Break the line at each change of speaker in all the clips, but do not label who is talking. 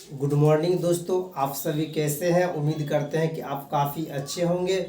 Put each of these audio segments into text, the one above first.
Good morning दोस्तों, आप सभी कैसे हैं। उम्मीद करते हैं कि आप काफ़ी अच्छे होंगे।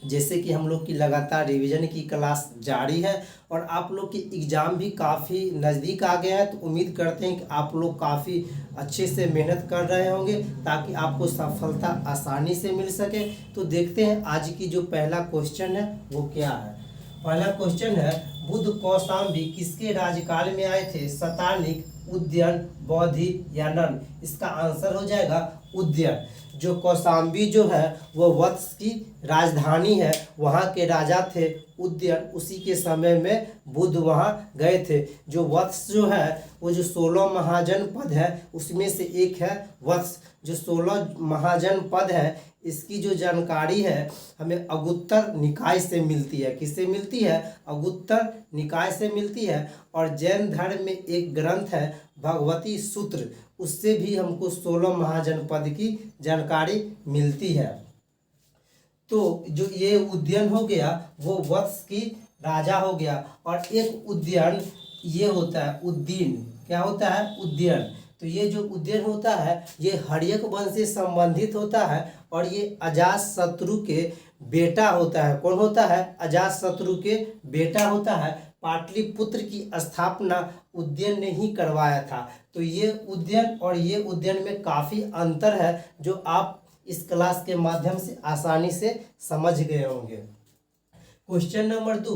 जैसे कि हम लोग की लगातार रिवीजन की क्लास जारी है और आप लोग की एग्ज़ाम भी काफ़ी नज़दीक आ गया है, तो उम्मीद करते हैं कि आप लोग काफ़ी अच्छे से मेहनत कर रहे होंगे ताकि आपको सफलता आसानी से मिल सके। तो देखते हैं आज की जो पहला क्वेश्चन है वो क्या है। पहला क्वेश्चन है, बुद्ध कौशाम्बी किसके राज्यकाल में आए थे। शतानिक, उद्यन, बौद्धि या नल। इसका आंसर हो जाएगा उद्यन। जो कौशाम्बी जो है वो वत्स की राजधानी है, वहाँ के राजा थे उद्यन। उसी के समय में बुद्ध वहाँ गए थे। जो वत्स जो है वो जो 16 महाजनपद है उसमें से एक है वत्स। जो 16 महाजनपद है इसकी जो जानकारी है हमें अगुत्तर निकाय से मिलती है। किससे मिलती है? अगुत्तर निकाय से मिलती है। और जैन धर्म में एक ग्रंथ है भगवती सूत्र, उससे भी हमको 16 महाजनपद की जानकारी मिलती है। तो जो ये उद्यन हो गया वो वत्स की राजा हो गया। और एक उद्यन ये होता है उद्दीन। क्या होता है? उद्यन। तो ये जो उद्यन होता है ये हर्यक वंश से संबंधित होता है और ये अजातशत्रु के बेटा होता है। कौन होता है? अजातशत्रु के बेटा होता है। पाटलिपुत्र की स्थापना उद्यन ने ही करवाया था। तो ये उद्यन और ये उद्यन में काफ़ी अंतर है जो आप इस क्लास के माध्यम से आसानी से समझ गए होंगे। क्वेश्चन नंबर 2,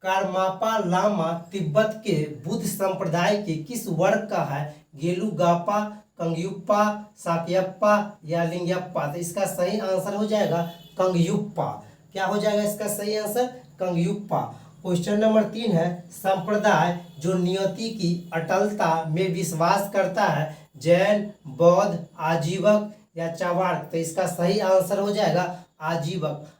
कारमापा लामा तिब्बत के बुद्ध संप्रदाय के किस वर्ग का है। गेलुगापा, कंगयुप्पा, साक्यप्पा या लिंगयप्पा। तो इसका सही आंसर हो जाएगा कंगयुप्पा। क्या हो जाएगा इसका सही आंसर? कंगयुप्पा। क्वेश्चन नंबर 3 है, संप्रदाय जो नियति की अटलता में विश्वास करता है। जैन, बौद्ध, आजीवक या चावार्क। तो इसका सही आंसर हो जाएगा आजीवक।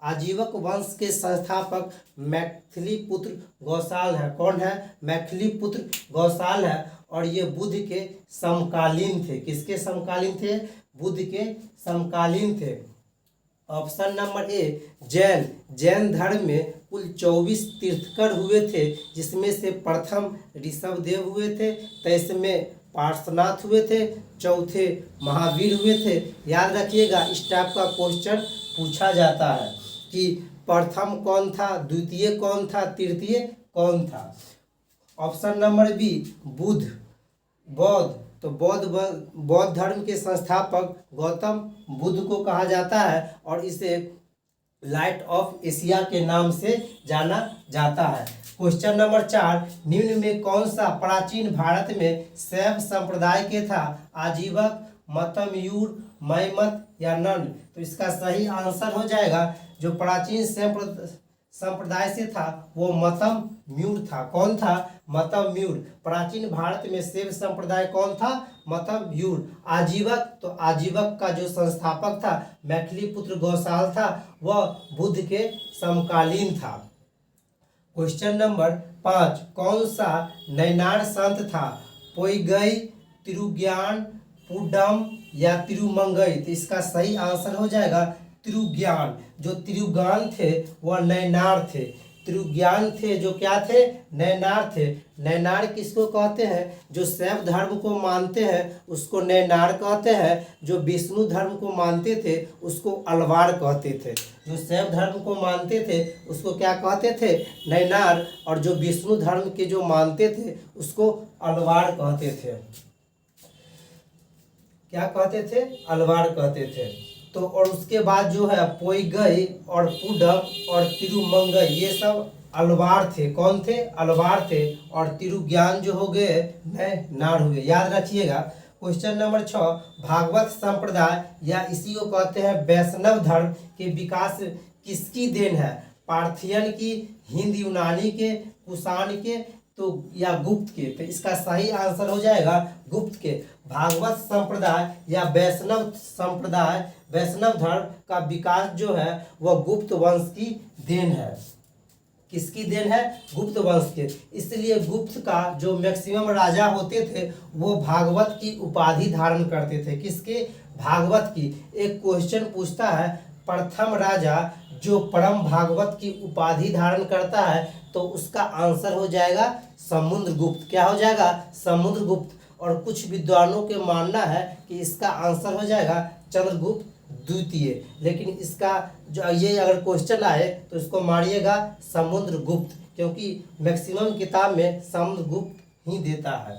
आजीवक वंश के संस्थापक मैथिलीपुत्र गौसाल है। कौन है? मैथिलीपुत्र गौसाल है। और ये बुद्ध के समकालीन थे। किसके समकालीन थे? बुद्ध के समकालीन थे। ऑप्शन नंबर ए, जैन धर्म में कुल 24 तीर्थकर हुए थे, जिसमें से प्रथम ऋषभदेव हुए थे, 23 में पार्श्वनाथ हुए थे, चौथे महावीर हुए थे। याद रखिएगा इस टाइप का क्वेश्चन पूछा जाता है कि प्रथम कौन था, द्वितीय कौन था, तृतीय कौन था। Option number B, Buddha. बौद्ध, तो बौद्ध धर्म के संस्थापक गौतम बुद्ध को कहा जाता है और इसे लाइट ऑफ एशिया के नाम से जाना जाता है। क्वेश्चन नंबर 4, निम्न में कौन सा प्राचीन भारत में शैव संप्रदाय के था। आजीवक, मतमयूर, मैमत या नंद। तो इसका सही आंसर हो जाएगा जो प्राचीन संप्रदाय से था वो मतमयूर था। कौन था? मतमयूर। प्राचीन भारत में शैव संप्रदाय कौन था? मतमयूर। आजीवक, तो आजीवक का जो संस्थापक था मैथिलीपुत्र गौसाल था, वह बुद्ध के समकालीन था। क्वेश्चन नंबर 5, कौन सा नैनार संत था। पोइगई, तिरुज्ञान, पुडम या तिरुमंगई। तो इसका सही आंसर हो जाएगा तिरुज्ञान। जो तिरुज्ञान थे वह नैनार थे। तिरुज्ञान थे जो क्या थे? नैनार थे। नैनार किसको कहते हैं? जो शैव धर्म को मानते हैं उसको नैनार कहते हैं। जो विष्णु धर्म को मानते थे उसको अलवार कहते थे। जो शैव धर्म को मानते थे उसको क्या कहते थे? नैनार। और जो विष्णु धर्म के जो मानते थे उसको अलवार कहते थे। क्या कहते थे? अलवार कहते थे। तो और उसके बाद जो है पोइगई और पुडम और तिरुमंगई ये सब अलवार थे। कौन थे? अलवार थे। और तिरुज्ञान जो हो गए नैनार हो गए। याद रखिएगा। क्वेश्चन नंबर 6, भागवत संप्रदाय या इसी को कहते हैं वैष्णव धर्म के विकास किसकी देन है। पार्थियन की, हिंद यूनानी के, कुषाण के, तो या गुप्त के। तो इसका सही आंसर हो जाएगा गुप्त के। भागवत संप्रदाय या वैष्णव संप्रदाय, वैष्णव धर्म का विकास जो है वह गुप्त वंश की देन है। किसकी देन है? गुप्त वंश के। इसलिए गुप्त का जो मैक्सिमम राजा होते थे वो भागवत की उपाधि धारण करते थे। किसके? भागवत की। एक क्वेश्चन पूछता है, प्रथम राजा जो परम भागवत की उपाधि धारण करता है, तो उसका आंसर हो जाएगा समुद्रगुप्त। क्या हो जाएगा? समुद्रगुप्त। और कुछ विद्वानों के मानना है कि इसका आंसर हो जाएगा चंद्रगुप्त द्वितीय। लेकिन इसका जो ये अगर क्वेश्चन आए तो इसको मारिएगा समुद्रगुप्त, क्योंकि मैक्सिमम किताब में समुद्रगुप्त ही देता है।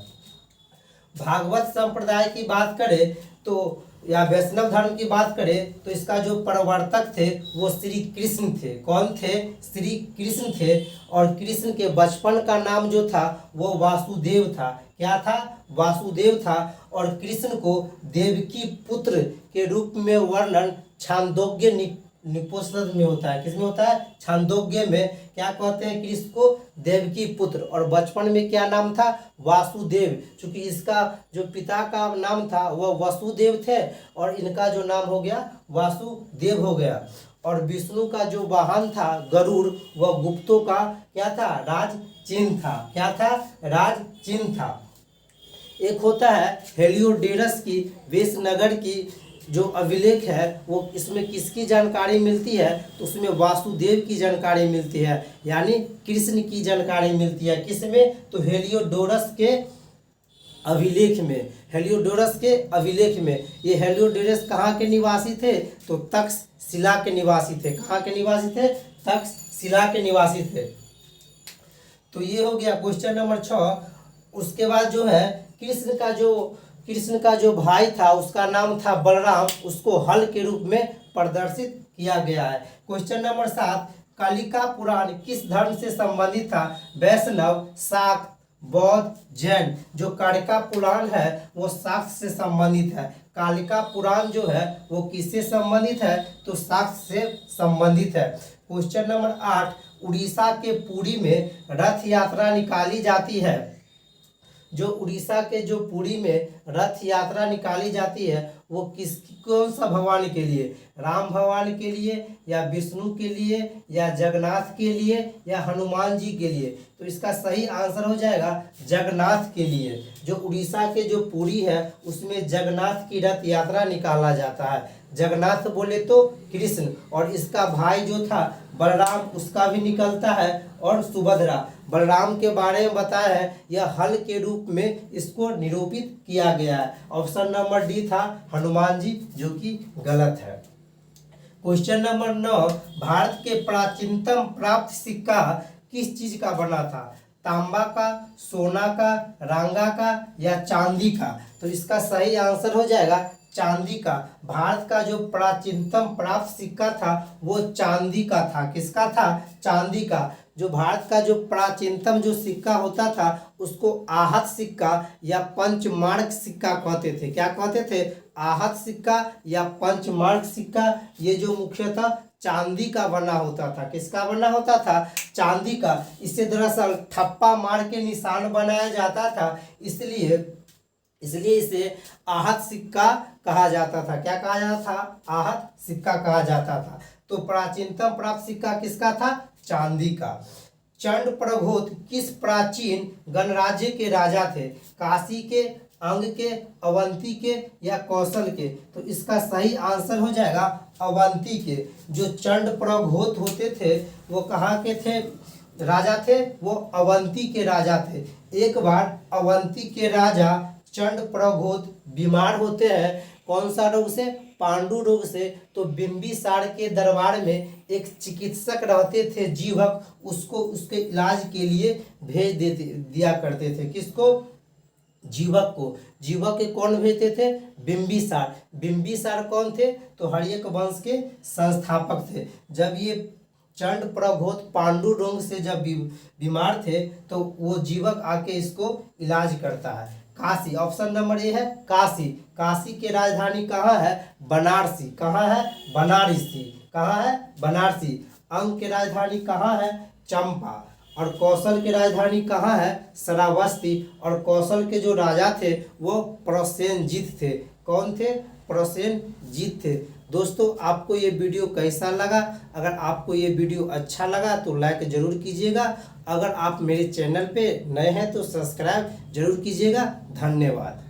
भागवत संप्रदाय की बात करें तो या वैष्णव धर्म की बात करें तो इसका जो प्रवर्तक थे वो श्री कृष्ण थे। कौन थे? श्री कृष्ण थे। और कृष्ण के बचपन का नाम जो था वो वासुदेव था। क्या था? वासुदेव था। और कृष्ण को देवकी पुत्र के रूप में वर्णन छांदोग्य निपुंसक में होता है। किसमें होता है? छांदोग्य में। क्या कहते हैं कृष्ण को? देवकी पुत्र। और बचपन में क्या नाम था? वासुदेव। चूंकि इसका जो पिता का नाम था वह वसुदेव थे और इनका जो नाम हो गया वासुदेव हो गया। और विष्णु का जो वाहन था गरुड़, वह गुप्तों का क्या था? राज चिन्ह था। क्या था? राज चिन्ह था। एक होता है हेलियोडोरस की वेशनगर की जो अभिलेख है वो इसमें किसकी जानकारी मिलती है? तो उसमें वासुदेव की जानकारी मिलती है, यानी कृष्ण की जानकारी मिलती है। किसमें? तो हेलियोडोरस के अभिलेख में। हेलियोडोरस के अभिलेख में। ये हेलियोडोरस कहाँ के निवासी थे? तो तक्षशिला के निवासी थे। कहाँ के निवासी थे? तक्षशिला के निवासी थे। तो ये हो गया क्वेश्चन नंबर 6। उसके बाद जो है कृष्ण का जो भाई था उसका नाम था बलराम, उसको हल के रूप में प्रदर्शित किया गया है। क्वेश्चन नंबर 7, कालिका पुराण किस धर्म से संबंधित था? वैष्णव, शाक्त, बौद्ध, जैन। जो कालिका पुराण है वो शाक्त से संबंधित है। कालिका पुराण जो है वो किससे संबंधित है? तो शाक्त से संबंधित है। क्वेश्चन नंबर 8, उड़ीसा के पुरी में रथ यात्रा निकाली जाती है। जो उड़ीसा के जो पुरी में रथ यात्रा निकाली जाती है वो कौन सा भगवान के लिए? राम भगवान के लिए या विष्णु के लिए या जगन्नाथ के लिए या हनुमान जी के लिए? तो इसका सही आंसर हो जाएगा जगन्नाथ के लिए। जो उड़ीसा के जो पुरी है उसमें जगन्नाथ की रथ यात्रा निकाला जाता है। जगन्नाथ बोले तो कृष्ण, और इसका भाई जो था बलराम उसका भी निकलता है, और सुभद्रा। बलराम के बारे में बताया है, यह हल के रूप में इसको निरूपित किया गया है। ऑप्शन नंबर डी था हनुमान जी, जो कि गलत है। क्वेश्चन नंबर 9, भारत के प्राचीनतम प्राप्त सिक्का किस चीज का बना था? तांबा का, सोना का, रांगा का या चांदी का? तो इसका सही आंसर हो जाएगा चांदी का। भारत का जो प्राचीनतम प्राप्त सिक्का था वो चांदी का था। किसका था? चांदी का। जो भारत का जो प्राचीनतम जो सिक्का होता था उसको आहत सिक्का या पंचमार्क सिक्का कहते थे। क्या कहते थे? आहत सिक्का या पंचमार्क सिक्का। ये जो मुख्यतः चांदी का बना होता था। किसका बना होता था? चांदी का। इसे दरअसल ठप्पा मार के निशान बनाया जाता था, इसलिए इसे आहत सिक्का कहा जाता था। क्या कहा जाता था? आहत सिक्का कहा जाता था। तो प्राचीनतम प्राप्त सिक्का किसका था? चांदी का। चंड प्रघोत किस प्राचीन गणराज्य के राजा थे? काशी के, अंग के, अवंती के या कौशल के? तो इसका सही आंसर हो जाएगा अवंती के। जो चंड प्रघोत होते थे वो कहाँ के थे? राजा थे वो अवंती के राजा थे। एक बार अवंती के राजा चंड प्रघोत बीमार होते हैं। कौन सा रोग से? पांडु रोग से। तो बिंबिसार के दरबार में एक चिकित्सक रहते थे जीवक, उसको उसके इलाज के लिए भेज दिया करते थे। किसको? जीवक को। जीवक के कौन भेजते थे? बिंबिसार। बिंबिसार कौन थे? तो हर्यक वंश के संस्थापक थे। जब ये चंड प्रघोत पांडु रोग से जब बीमार थे तो वो जीवक आके इसको इलाज करता है। काशी। ऑप्शन नंबर ए है काशी। काशी की राजधानी कहाँ है? बनारसी। कहाँ है? बनारसी। कहाँ है? बनारसी। अंग की राजधानी कहाँ है? चंपा। और कौशल की राजधानी कहाँ है? श्रावस्ती। और कौशल के जो राजा थे वो प्रसेनजीत थे। कौन थे? प्रसेनजीत थे। दोस्तों आपको ये वीडियो कैसा लगा? अगर आपको ये वीडियो अच्छा लगा तो लाइक ज़रूर कीजिएगा। अगर आप मेरे चैनल पे नए हैं तो सब्सक्राइब जरूर कीजिएगा। धन्यवाद।